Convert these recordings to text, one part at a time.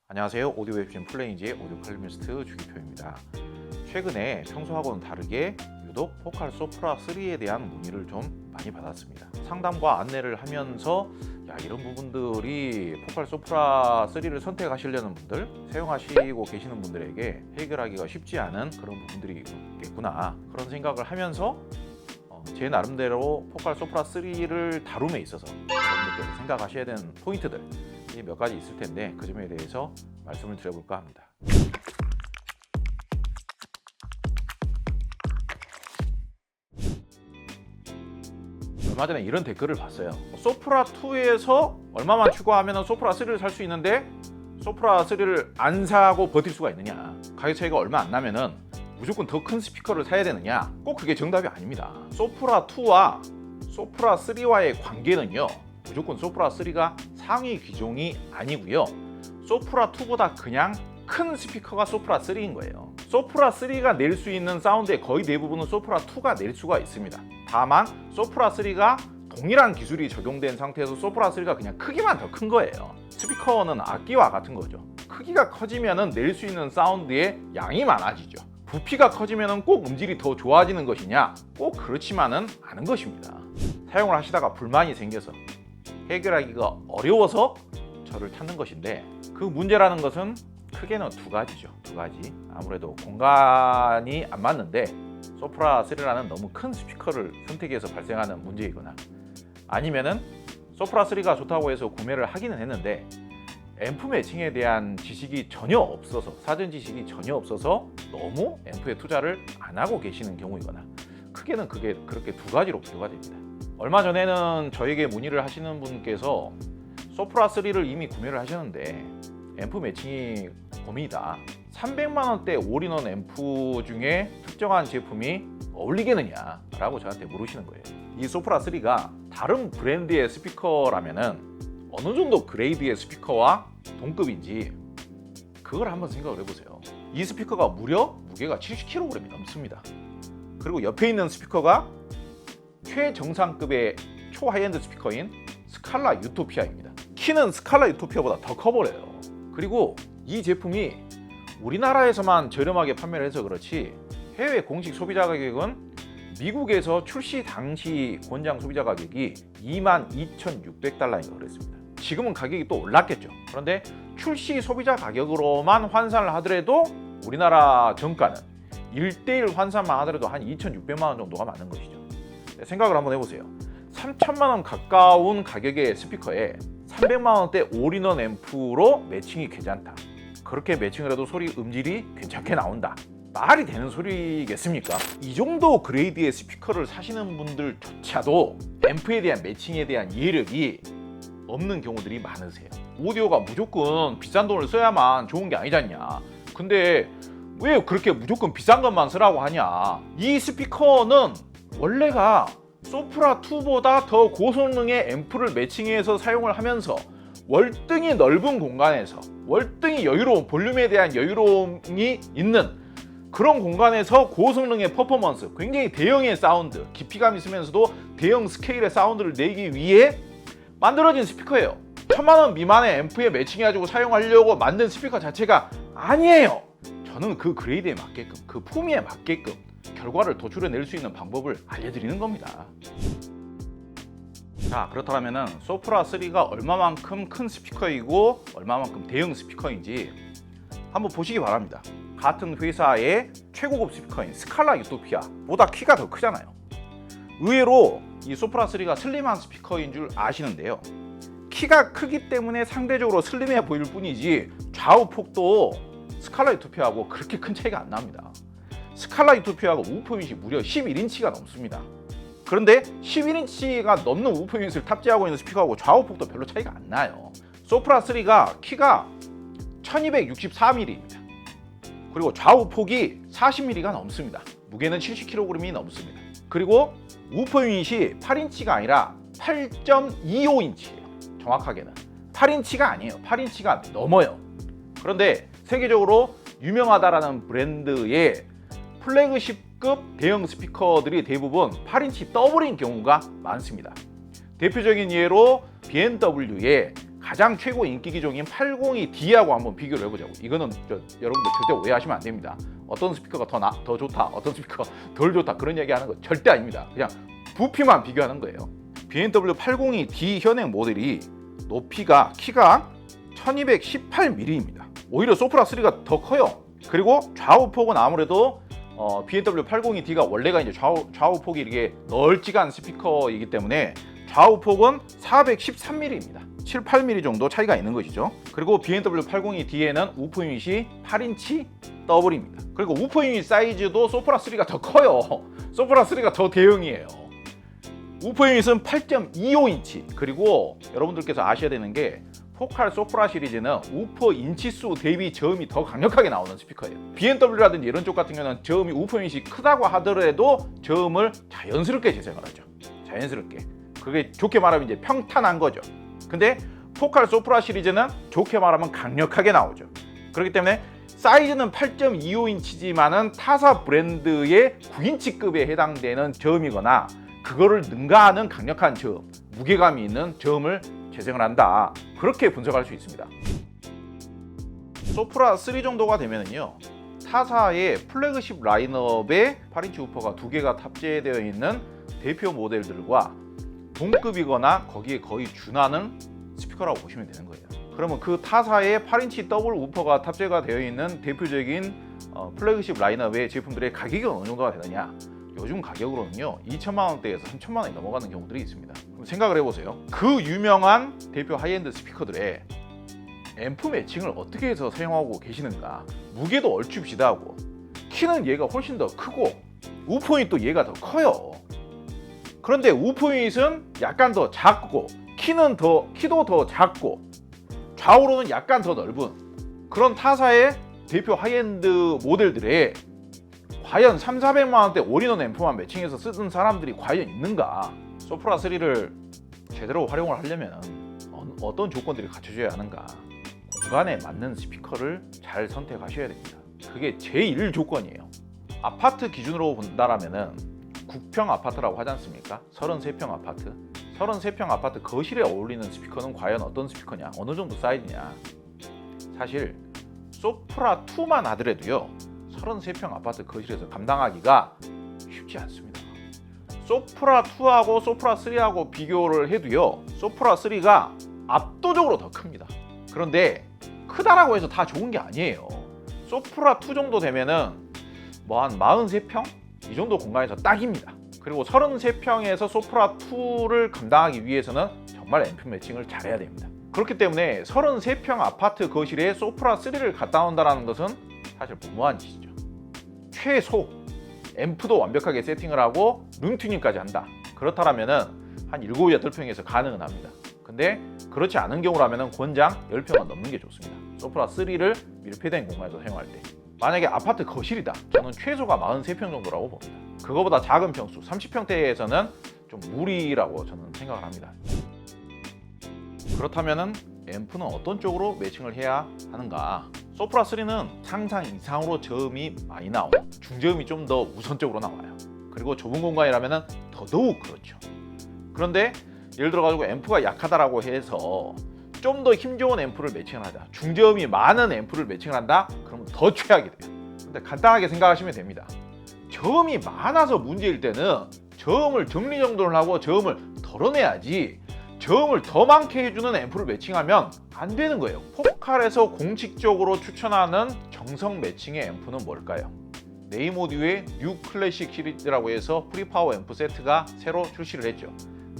안녕하세요. 오디오 웹진 플레인지의 오디오 칼럼니스트 주기표입니다. 최근에 평소하고는 다르게 유독 포칼 소프라 3에 대한 문의를 좀 많이 받았습니다. 상담과 안내를 하면서 이런 부분들이 포칼 소프라 3를 선택하시려는 분들, 사용하시고 계시는 분들에게 해결하기가 쉽지 않은 그런 부분들이 있겠구나, 그런 생각을 하면서 제 나름대로 포칼 소프라 3를 다룸에 있어서 여러분들께서 생각하셔야 되는 포인트들 몇 가지 있을 텐데, 그 점에 대해서 말씀을 드려볼까 합니다. 얼마 전에 이런 댓글을 봤어요. 소프라 2에서 얼마만 추가하면 소프라 3를 살 수 있는데 소프라 3를 안 사고 버틸 수가 있느냐, 가격 차이가 얼마 안 나면은 무조건 더 큰 스피커를 사야 되느냐, 꼭 그게 정답이 아닙니다. 소프라 2와 소프라 3와의 관계는요, 무조건 소프라 3가 상위 기종이 아니고요, 소프라 2보다 그냥 큰 스피커가 소프라 3인 거예요. 소프라 3가 낼 수 있는 사운드의 거의 대부분은 소프라 2가 낼 수가 있습니다. 다만 소프라 3가 동일한 기술이 적용된 상태에서 소프라 3가 그냥 크기만 더 큰 거예요. 스피커는 악기와 같은 거죠. 크기가 커지면 낼 수 있는 사운드의 양이 많아지죠. 부피가 커지면 꼭 음질이 더 좋아지는 것이냐? 꼭 그렇지만은 않은 것입니다. 사용을 하시다가 불만이 생겨서 해결하기가 어려워서 저를 찾는 것인데, 그 문제라는 것은 크게는 두 가지죠. 두 가지. 아무래도 공간이 안 맞는데 소프라 3라는 너무 큰 스피커를 선택해서 발생하는 문제이거나, 아니면은 소프라 3가 좋다고 해서 구매를 하기는 했는데 앰프 매칭에 대한 지식이 전혀 없어서, 사전 지식이 전혀 없어서 너무 앰프에 투자를 안 하고 계시는 경우이거나, 크게는 그게 그렇게 두 가지로 비교가 됩니다. 얼마 전에는 저에게 문의를 하시는 분께서 소프라 3를 이미 구매를 하셨는데 앰프 매칭이 고민이다, 300만 원대 올인원 앰프 중에 특정한 제품이 어울리겠느냐 라고 저한테 물으시는 거예요. 이 소프라 3가 다른 브랜드의 스피커라면은 어느 정도 그레이드의 스피커와 동급인지 그걸 한번 생각을 해보세요. 이 스피커가 무려 무게가 70kg이 넘습니다. 그리고 옆에 있는 스피커가 최정상급의 초하이엔드 스피커인 스칼라 유토피아입니다. 키는 스칼라 유토피아보다 더 커버려요. 그리고 이 제품이 우리나라에서만 저렴하게 판매를 해서 그렇지 해외 공식 소비자 가격은 미국에서 출시 당시 권장 소비자 가격이 22,600달러인가 그랬습니다. 지금은 가격이 또 올랐겠죠. 그런데 출시 소비자 가격으로만 환산을 하더라도 우리나라 정가는 1:1 환산만 하더라도 한 2,600만 원 정도가 맞는 것이죠. 생각을 한번 해보세요. 3,000만 원 가까운 가격의 스피커에 300만 원대 올인원 앰프로 매칭이 괜찮다, 그렇게 매칭을 해도 소리 음질이 괜찮게 나온다, 말이 되는 소리겠습니까? 이 정도 그레이드의 스피커를 사시는 분들조차도 앰프에 대한 매칭에 대한 이해력이 없는 경우들이 많으세요. 오디오가 무조건 비싼 돈을 써야만 좋은 게 아니잖냐, 근데 왜 그렇게 무조건 비싼 것만 쓰라고 하냐. 이 스피커는 원래가 소프라 2보다 더 고성능의 앰프를 매칭해서 사용을 하면서 월등히 넓은 공간에서 월등히 여유로운, 볼륨에 대한 여유로움이 있는 그런 공간에서 고성능의 퍼포먼스, 굉장히 대형의 사운드, 깊이감 있으면서도 대형 스케일의 사운드를 내기 위해 만들어진 스피커예요. 1,000만 원 미만의 앰프에 매칭해가지고 사용하려고 만든 스피커 자체가 아니에요. 저는 그 그레이드에 맞게끔, 그 품위에 맞게끔 결과를 도출해낼 수 있는 방법을 알려드리는 겁니다. 자, 그렇다면 소프라 3가 얼마만큼 큰 스피커이고 얼마만큼 대형 스피커인지 한번 보시기 바랍니다. 같은 회사의 최고급 스피커인 스칼라 유토피아보다 키가 더 크잖아요. 의외로 이 소프라 3가 슬림한 스피커인 줄 아시는데요, 키가 크기 때문에 상대적으로 슬림해 보일 뿐이지 좌우 폭도 스칼라 유토피아하고 그렇게 큰 차이가 안 납니다. 스칼라 유토피아가 우퍼 유닛이 무려 11인치가 넘습니다. 그런데 11인치가 넘는 우퍼 유닛을 탑재하고 있는 스피커하고 좌우 폭도 별로 차이가 안 나요. 소프라 3가 키가 1264mm입니다. 그리고 좌우 폭이 40mm가 넘습니다. 무게는 70kg이 넘습니다. 그리고 우퍼 유닛이 8인치가 아니라 8.25인치예요. 정확하게는 8인치가 아니에요. 8인치가 넘어요. 그런데 세계적으로 유명하다라는 브랜드의 플래그십급 대형 스피커들이 대부분 8인치 더블인 경우가 많습니다. 대표적인 예로 BMW의 가장 최고 인기 기종인 802D하고 한번 비교를 해보자고. 이거는 여러분들 절대 오해하시면 안 됩니다. 어떤 스피커가 더 좋다, 어떤 스피커가 덜 좋다 그런 얘기하는 거 절대 아닙니다. 그냥 부피만 비교하는 거예요. BMW 802D 현행 모델이 높이가 키가 1218mm입니다. 오히려 소프라 3가 더 커요. 그리고 좌우 폭은 아무래도 BMW 802D가 원래가 이제 좌우 폭이 이렇게 널찍한 스피커이기 때문에 좌우 폭은 413mm입니다. 7, 8mm 정도 차이가 있는 것이죠. 그리고 BMW 802D에는 우퍼 유닛이 8인치 더블입니다. 그리고 우퍼 유닛 사이즈도 소프라 3가 더 커요. 소프라 3가 더 대형이에요. 우퍼 유닛은 8.25인치. 그리고 여러분들께서 아셔야 되는 게 포칼 소프라 시리즈는 우퍼 인치수 대비 저음이 더 강력하게 나오는 스피커예요. BMW라든지 이런 쪽 같은 경우는 저음이 우퍼 유닛이 크다고 하더라도 저음을 자연스럽게 재생을 하죠. 자연스럽게. 그게 좋게 말하면 이제 평탄한 거죠. 근데 포칼 소프라 시리즈는 좋게 말하면 강력하게 나오죠. 그렇기 때문에 사이즈는 8.25인치지만은 타사 브랜드의 9인치급에 해당되는 저음이거나 그거를 능가하는 강력한 저음, 무게감이 있는 저음을 재생을 한다. 그렇게 분석할 수 있습니다. 소프라 3 정도가 되면은요, 타사의 플래그십 라인업에 8인치 우퍼가 2개가 탑재되어 있는 대표 모델들과 동급이거나 거기에 거의 준하는 스피커라고 보시면 되는 거예요. 그러면 그 타사의 8인치 더블 우퍼가 탑재가 되어 있는 대표적인 플래그십 라인업의 제품들의 가격이 어느 정도가 되느냐? 요즘 가격으로는요 2천만 원대에서 3천만 원이 넘어가는 경우들이 있습니다. 그럼 생각을 해보세요. 그 유명한 대표 하이엔드 스피커들의 앰프 매칭을 어떻게 해서 사용하고 계시는가? 무게도 얼추 비슷하고 키는 얘가 훨씬 더 크고 우퍼 유닛도 얘가 더 커요. 그런데 우퍼 유닛은 약간 더 작고 키도 더 작고 좌우로는 약간 더 넓은 그런 타사의 대표 하이엔드 모델들의 과연 3,400만 원대 올인원 앰프만 매칭해서 쓰는 사람들이 과연 있는가? 소프라 3를 제대로 활용을 하려면 어떤 조건들이 갖춰져야 하는가? 공간에 맞는 스피커를 잘 선택하셔야 됩니다. 그게 제일 조건이에요. 아파트 기준으로 본다라면은 국평 아파트라고 하지 않습니까? 33평 아파트. 33평 아파트 거실에 어울리는 스피커는 과연 어떤 스피커냐? 어느 정도 사이즈냐? 사실 소프라 2만 하더라도요 33평 아파트 거실에서 감당하기가 쉽지 않습니다. 소프라 2하고 소프라 3하고 비교를 해도요 소프라 3가 압도적으로 더 큽니다. 그런데 크다라고 해서 다 좋은 게 아니에요. 소프라 2 정도 되면은 뭐 한 43평? 이 정도 공간에서 딱입니다. 그리고 33평에서 소프라 2를 감당하기 위해서는 정말 앰프 매칭을 잘해야 됩니다. 그렇기 때문에 33평 아파트 거실에 소프라 3를 갖다 놓는다는 것은 사실 무모한 짓이죠. 최소 앰프도 완벽하게 세팅을 하고 룸 튜닝까지 한다. 그렇다면은 한 7, 8평에서 가능은 합니다. 근데 그렇지 않은 경우라면 권장 10평은 넘는 게 좋습니다. 소프라 3를 밀폐된 공간에서 사용할 때. 만약에 아파트 거실이다. 저는 최소가 43평 정도라고 봅니다. 그거보다 작은 평수 30평대에서는 좀 무리라고 저는 생각을 합니다. 그렇다면은 앰프는 어떤 쪽으로 매칭을 해야 하는가? 소프라 3는 상상 이상으로 저음이 많이 나와요. 중저음이 좀 더 우선적으로 나와요. 그리고 좁은 공간이라면 더더욱 그렇죠. 그런데 예를 들어 가지고 앰프가 약하다라고 해서 좀 더 힘 좋은 앰프를 매칭을 하자. 중저음이 많은 앰프를 매칭을 한다? 그러면 더 최악이 돼요. 근데 간단하게 생각하시면 됩니다. 저음이 많아서 문제일 때는 저음을 정리정돈을 하고 저음을 덜어내야지 저음을 더 많게 해주는 앰프를 매칭하면 안 되는 거예요. 포칼에서 공식적으로 추천하는 정성 매칭의 앰프는 뭘까요? 네임오디오의 뉴 클래식 시리즈라고 해서 프리파워 앰프 세트가 새로 출시를 했죠.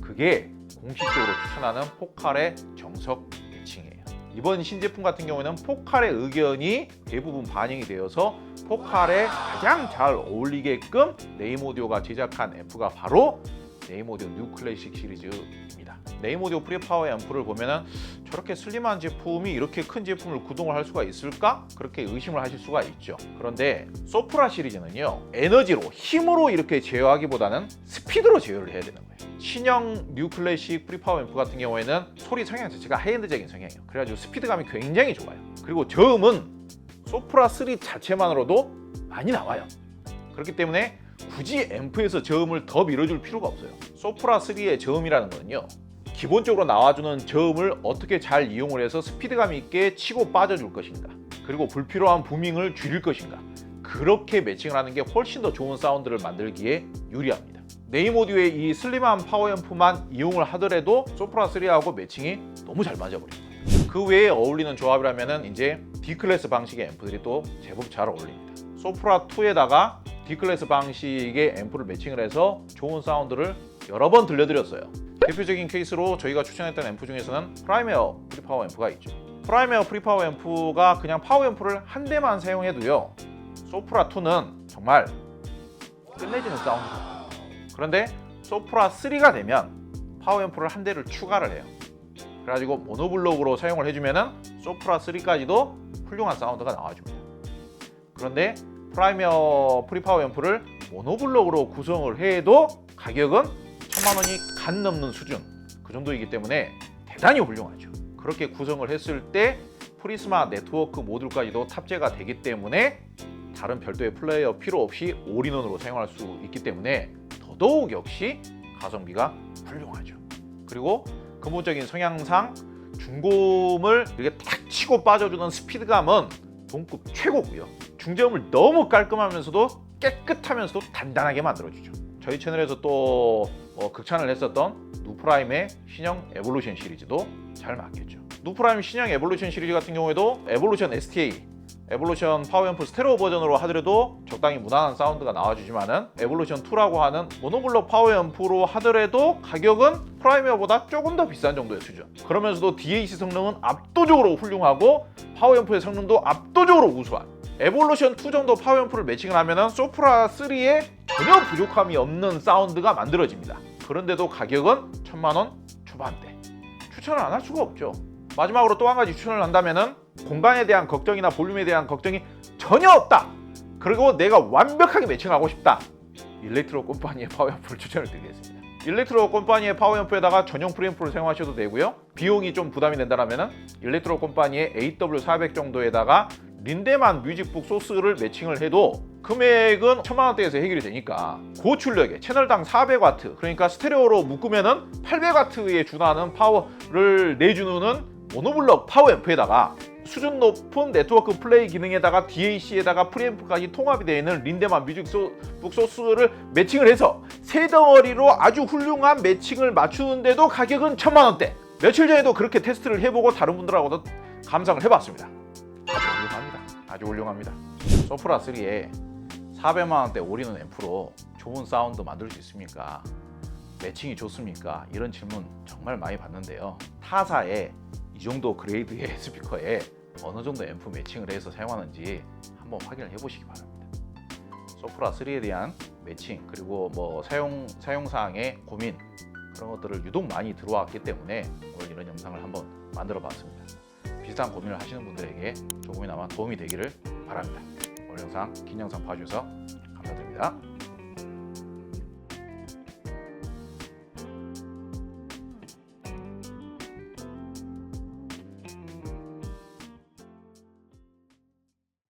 그게 공식적으로 추천하는 포칼의 정석 매칭이에요. 이번 신제품 같은 경우에는 포칼의 의견이 대부분 반영이 되어서 포칼에 가장 잘 어울리게끔 네임오디오가 제작한 앰프가 바로 네임오디오 뉴 클래식 시리즈입니다. 네임오디오 프리파워 앰프를 보면은 저렇게 슬림한 제품이 이렇게 큰 제품을 구동을 할 수가 있을까? 그렇게 의심을 하실 수가 있죠. 그런데 소프라 시리즈는요 에너지로 힘으로 이렇게 제어하기보다는 스피드로 제어를 해야 되는 거예요. 신형 뉴 클래식 프리파워 앰프 같은 경우에는 소리 성향 자체가 하이엔드적인 성향이에요. 그래가지고 스피드감이 굉장히 좋아요. 그리고 저음은 소프라 3 자체만으로도 많이 나와요. 그렇기 때문에 굳이 앰프에서 저음을 더 밀어줄 필요가 없어요. 소프라 3의 저음이라는 거는요 기본적으로 나와주는 저음을 어떻게 잘 이용을 해서 스피드감 있게 치고 빠져줄 것인가, 그리고 불필요한 부밍을 줄일 것인가, 그렇게 매칭을 하는 게 훨씬 더 좋은 사운드를 만들기에 유리합니다. 네임 오디오의 이 슬림한 파워앰프만 이용을 하더라도 소프라 3하고 매칭이 너무 잘 맞아버립니다. 그 외에 어울리는 조합이라면 이제 D클래스 방식의 앰프들이 또 제법 잘 어울립니다. 소프라 2에다가 D클래스 방식의 앰프를 매칭을 해서 좋은 사운드를 여러 번 들려드렸어요. 대표적인 케이스로 저희가 추천했던 앰프 중에서는 프라이메어 프리파워 앰프가 있죠. 프라이메어 프리파워 앰프가 그냥 파워 앰프를 한 대만 사용해도요, 소프라 2는 정말 끝내주는 사운드입니다. 그런데 소프라 3가 되면 파워 앰프를 한 대를 추가를 해요. 그래가지고 모노블록으로 사용을 해주면은 소프라 3까지도 훌륭한 사운드가 나와줍니다. 그런데 프라이메어 프리파워 앰프를 모노블록으로 구성을 해도 가격은 1000만 원이 간 넘는 수준, 그 정도이기 때문에 대단히 훌륭하죠. 그렇게 구성을 했을 때 프리스마 네트워크 모듈까지도 탑재가 되기 때문에 다른 별도의 플레이어 필요 없이 올인원으로 사용할 수 있기 때문에 더더욱 역시 가성비가 훌륭하죠. 그리고 근본적인 성향상 중고음을 이렇게 탁 치고 빠져주는 스피드감은 동급 최고고요. 중저음을 너무 깔끔하면서도 깨끗하면서도 단단하게 만들어주죠. 저희 채널에서 또 극찬을 했었던 누프라임의 신형 에볼루션 시리즈도 잘 맞겠죠. 누프라임 신형 에볼루션 시리즈 같은 경우에도 에볼루션 STA, 에볼루션 파워앰프 스테레오 버전으로 하더라도 적당히 무난한 사운드가 나와주지만은 에볼루션 2라고 하는 모노블록 파워앰프로 하더라도 가격은 프라이메어보다 조금 더 비싼 정도의 수준. 그러면서도 DAC 성능은 압도적으로 훌륭하고 파워앰프의 성능도 압도적으로 우수한 에볼루션 2 정도 파워앰프를 매칭을 하면은 소프라 3에 전혀 부족함이 없는 사운드가 만들어집니다. 그런데도 가격은 1000만 원 초반대. 추천을 안 할 수가 없죠. 마지막으로 또 한 가지 추천을 한다면은 공간에 대한 걱정이나 볼륨에 대한 걱정이 전혀 없다. 그리고 내가 완벽하게 매칭하고 싶다. 일렉트로 컴퍼니의 파워앰프를 추천을 드리겠습니다. 일렉트로 컴퍼니의 파워앰프에다가 전용 프리앰프를 사용하셔도 되고요. 비용이 좀 부담이 된다면 일렉트로 컴퍼니의 AW400 정도에다가 린데만 뮤직북 소스를 매칭을 해도 금액은 1000만 원대에서 해결이 되니까 고출력에 채널당 400W, 그러니까 스테레오로 묶으면은 800W에 준하는 파워를 내주는 모노블록 파워앰프에다가 수준 높은 네트워크 플레이 기능에다가 DAC에다가 프리앰프까지 통합이 되어 있는 린데만 뮤직북 소스를 매칭을 해서 세 덩어리로 아주 훌륭한 매칭을 맞추는데도 가격은 1000만 원대. 며칠 전에도 그렇게 테스트를 해보고 다른 분들하고도 감상을 해봤습니다. 아주 훌륭합니다. 아주 훌륭합니다. 소프라 3에 400만 원대 올인원 앰프로 좋은 사운드 만들 수 있습니까? 매칭이 좋습니까? 이런 질문 정말 많이 받는데요. 타사에 이 정도 그레이드의 스피커에 어느 정도 앰프 매칭을 해서 사용하는지 한번 확인을 해보시기 바랍니다. 소프라 3에 대한 매칭, 그리고 뭐 사용사항의 고민, 그런 것들을 유독 많이 들어왔기 때문에 오늘 이런 영상을 한번 만들어 봤습니다. 비슷한 고민을 하시는 분들에게 조금이나마 도움이 되기를 바랍니다. 오늘 영상, 긴 영상 봐주셔서 감사드립니다.